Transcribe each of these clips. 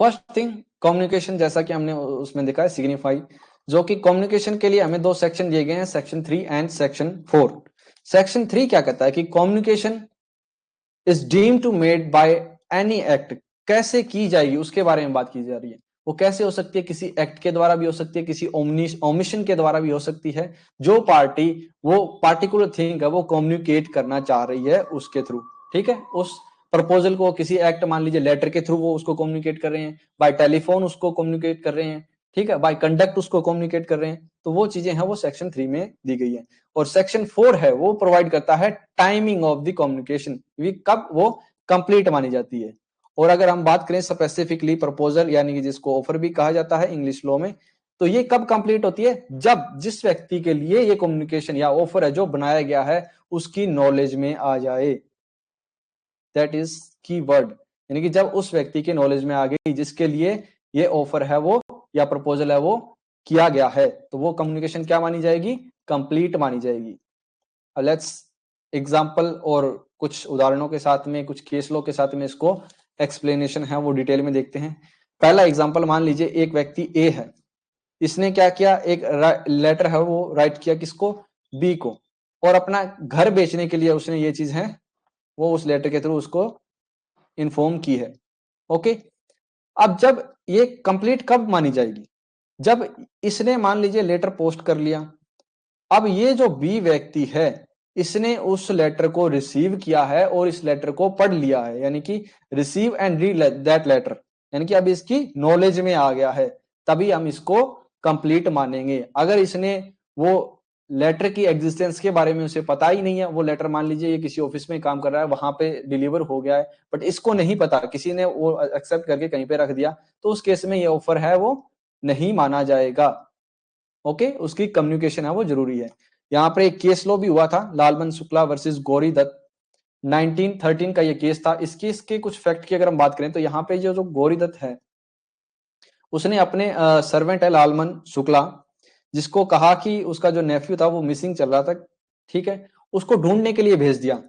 First thing communication, जैसा कि हमने उसमें देखा है सिग्निफाई, जो कि कम्युनिकेशन के लिए हमें दो सेक्शन दिए गए हैं, सेक्शन 3 एंड सेक्शन 4। सेक्शन 3 क्या कहता है कि communication is deemed to made by any act, कैसे की जाएगी उसके बारे में बात की जा रही है। वो कैसे हो सकती है, किसी एक्ट के द्वारा भी हो सकती है, किसी ओमिशन के द्वारा भी हो सकती है, जो पार्टी वो पार्टिकुलर थिंग है वो कम्युनिकेट करना चाह रही है उसके थ्रू। ठीक है, उस प्रपोजल को किसी एक्ट, मान लीजिए लेटर के थ्रू वो उसको कम्युनिकेट कर रहे हैं, बाय टेलीफोन उसको कम्युनिकेट कर रहे हैं, ठीक है, बाय कंडक्ट उसको कम्युनिकेट कर रहे हैं, तो वो चीजें हैं वो सेक्शन 3 में दी गई है। और सेक्शन 4 है वो प्रोवाइड करता है टाइमिंग ऑफ द कम्युनिकेशन, कब वो कंप्लीट मानी जाती है। और अगर हम बात करें स्पेसिफिकली प्रपोजल, यानी कि जिसको ऑफर भी कहा जाता है इंग्लिश लॉ में, तो ये कब कंप्लीट होती है, जब जिस व्यक्ति के लिए ये कम्युनिकेशन या ऑफर है जो बनाया गया है उसकी नॉलेज में आ जाए। दैट इज की वर्ड, यानी कि जब उस व्यक्ति के नॉलेज में आ गई जिसके लिए ये ऑफर है वो या प्रपोजल है वो किया गया है, तो वो कम्युनिकेशन क्या मानी जाएगी, कंप्लीट मानी जाएगी। लेट्स एग्जाम्पल और कुछ उदाहरणों के साथ में, कुछ केस लॉ के साथ में इसको एक्सप्लेनेशन है वो डिटेल में देखते हैं। पहला एग्जाम्पल, मान लीजिए एक व्यक्ति ए है, इसने क्या किया, एक लेटर है वो राइट किया किसको, बी को, और अपना घर बेचने के लिए उसने ये चीज है वो उस लेटर के थ्रू उसको इन्फॉर्म की है। ओके, अब जब ये कंप्लीट कब मानी जाएगी, जब इसने मान लीजिए लेटर पोस्ट कर लिया, अब ये जो बी व्यक्ति है इसने उस लेटर को रिसीव किया है और इस लेटर को पढ़ लिया है, यानी कि receive and read that letter, यानी कि अब इसकी नॉलेज में आ गया है, तभी हम इसको कंप्लीट मानेंगे। अगर इसने वो लेटर की एग्जिस्टेंस के बारे में उसे पता ही नहीं है, वो लेटर मान लीजिए ये किसी ऑफिस में काम कर रहा है, वहां पे डिलीवर हो गया है, बट इसको नहीं पता, किसी ने वो एक्सेप्ट करके कहीं पे रख दिया, तो उस केस में ये ऑफर है वो नहीं माना जाएगा। ओके, उसकी कम्युनिकेशन है वो जरूरी है। यहाँ पर एक केस लॉ भी हुआ था, लालबन शुक्ला वर्सेस गौरी दत्त, 1913 का ये केस था। इस केस के कुछ फैक्ट की अगर हम बात करें तो यहाँ पे जो गौरी दत्त है उसने अपने सर्वेंट है लालमन शुक्ला, जिसको कहा कि उसका जो नेफ्यू था वो मिसिंग चल रहा था, ठीक है, उसको ढूंढने के लिए भेज दिया।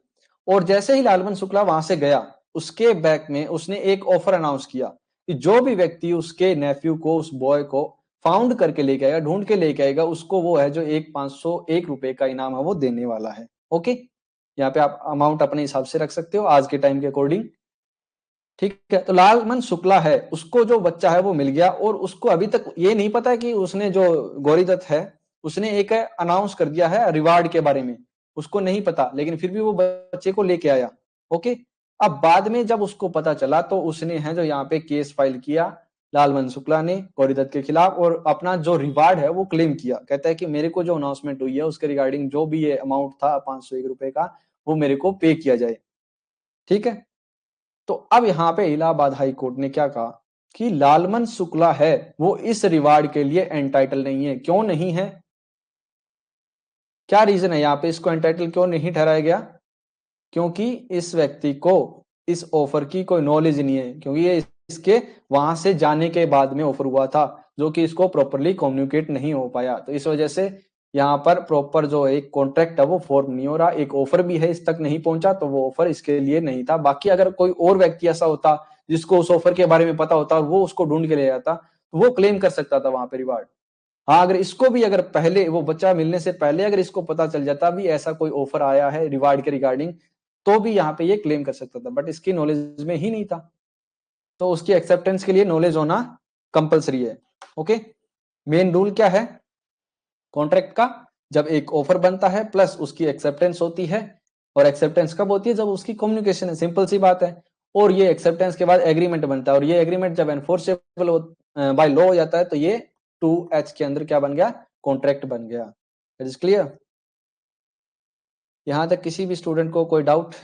और जैसे ही लालमन शुक्ला वहां से गया, उसके बैक में उसने एक ऑफर अनाउंस किया कि जो भी व्यक्ति उसके नेफ्यू को, उस बॉय को फाउंड करके लेके आएगा, ढूंढ के लेके आएगा, उसको वो है जो 501 रुपए का इनाम है वो देने वाला है। ओके, यहाँ पे आप अमाउंट अपने हिसाब से रख सकते हो आज के टाइम के अकॉर्डिंग। ठीक है, तो लालमन शुक्ला है उसको जो बच्चा है वो मिल गया, और उसको अभी तक ये नहीं पता कि उसने जो गौरी दत्त है उसने एक अनाउंस कर दिया है रिवार्ड के बारे में, उसको नहीं पता, लेकिन फिर भी वो बच्चे को लेके आया। ओके, अब बाद में जब उसको पता चला तो उसने है जो यहाँ पे केस फाइल किया लालमन शुक्ला ने गौरी दत्त के खिलाफ, और अपना जो रिवार्ड है वो क्लेम किया। कहता है कि मेरे को जो अनाउंसमेंट हुई है उसके रिगार्डिंग जो भी ये अमाउंट था 501 रुपए का, वो मेरे को पे किया जाए। ठीक है, तो अब यहां पे इलाहाबाद हाई कोर्ट ने क्या कहा कि लालमन शुक्ला है वो इस रिवार्ड के लिए एंटाइटल नहीं है। क्यों नहीं है, क्या रीजन है यहाँ पे, इसको एंटाइटल क्यों नहीं ठहराया गया, क्योंकि इस व्यक्ति को इस ऑफर की कोई नॉलेज नहीं है, क्योंकि ये इसके वहां से जाने के बाद में ऑफर हुआ था, जो कि इसको प्रॉपरली कम्युनिकेट नहीं हो पाया, तो इस वजह से यहाँ पर प्रॉपर जो एक कॉन्ट्रैक्ट है वो फॉर्म नहीं हो रहा। एक ऑफर भी है, इस तक नहीं पहुंचा, तो वो ऑफर इसके लिए नहीं था। बाकी अगर कोई और व्यक्ति ऐसा होता जिसको उस ऑफर के बारे में पता होता और वो उसको ढूंढ के ले जाता, तो वो क्लेम कर सकता था वहां पे रिवार्ड। हाँ, अगर इसको भी अगर पहले वो बच्चा मिलने से पहले अगर इसको पता चल जाता भी ऐसा कोई ऑफर आया है रिवार्ड के रिगार्डिंग, तो भी यहाँ पे ये क्लेम कर सकता था, बट इसकी नॉलेज में ही नहीं था, तो उसकी एक्सेप्टेंस के लिए नॉलेज होना कंपलसरी है। ओके, मेन रूल क्या है कॉन्ट्रैक्ट का, जब एक ऑफर बनता है प्लस उसकी एक्सेप्टेंस होती है, और एक्सेप्टेंस कब होती है, जब उसकी कम्युनिकेशन है, सिंपल सी बात है। और ये एक्सेप्टेंस के बाद एग्रीमेंट बनता है, और ये एग्रीमेंट जब एनफोर्सेबल बाय लॉ हो जाता है तो ये 2H के अंदर क्या बन गया, कॉन्ट्रैक्ट बन गया। इट इज क्लियर, यहां तक किसी भी स्टूडेंट को कोई डाउट?